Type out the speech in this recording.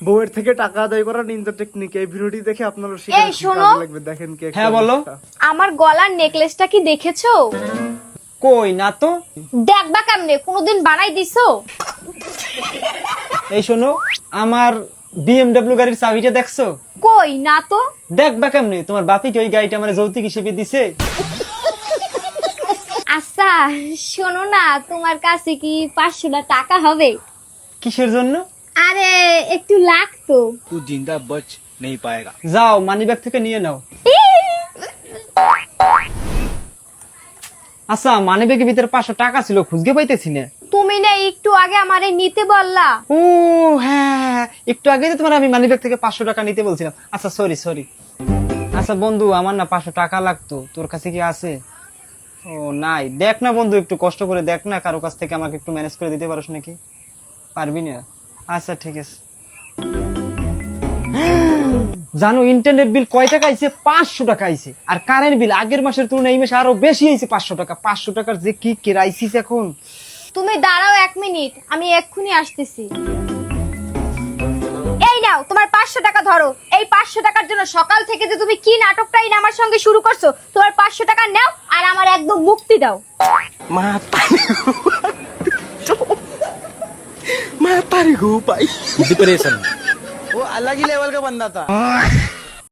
বউয়ের থেকে টাকা আদায় করা নিনজা টেকনিক, এই ভিডিওটি দেখে আপনারা এই শিখে শোনো। কাজে লাগবে। দেখেন কি একটা হ্যাঁ, বলো। অবস্থা। আমার গলার নেকলেসটা কি দেখেছো? কই না তো। দেখবা কেমনে, কোনোদিন বানাই দিছো? এই শোনো, আমার বিএমডব্লিউ গাড়ির চাবিটা দেখছো? কই না তো। দেখবা কেমনে, তোমার বাপি কি ওই গাড়িটা আমার যৌতুক হিসেবে দিছে? আচ্ছা শোনো না, তোমার কাছে কি 500 টাকা হবে? কিসের জন্য? আরে একটু লাগতো। तू जिंदा बच नहीं पाएगा। যাও মানিব্যাগ থেকে নিয়ে নাও। আচ্ছা, মানিব্যাগের ভিতরে 500 টাকা ছিল, খুঁজে পাইতেছি না। তুমি না একটু আগে আমারে নিতে বললা। ও হ্যাঁ, একটু আগে তো তোমার আমি মানিব্যাগ থেকে 500 টাকা নিতে বলছিলাম। আচ্ছা সরি। আচ্ছা বন্ধু, আমার না 500 টাকা লাগতো, তোর কাছে কি আছে? ও নাই, দেখ না বন্ধু, একটু কষ্ট করে দেখ না, কারো কাছ থেকে আমাকে একটু ম্যানেজ করে দিতে পারোস নাকি? পারবি না? আচ্ছা ঠিক আছে। জানো ইন্টারনেট বিল কয় টাকা আইছে? 500 টাকা আইছে। আর কারেন্ট বিল আগের মাসের তুলনায় এই মাসে আরো বেশি আইছে 500 টাকা। 500 টাকার যে কি ক্রাইসিস এখন। তুমি দাঁড়াও 1 মিনিট, আমি এক্ষুনি আসতেছি। এই নাও তোমার 500 টাকা ধরো। এই 500 টাকার জন্য সকাল থেকে যে তুমি কি নাটকটাই না আমার সঙ্গে শুরু করছো, তোমার 500 টাকা নাও আর আমার একদম মুক্তি দাও। मैं तारी गो भाई। डिप्रेशन। वो अलग ही लेवल का बंदा था।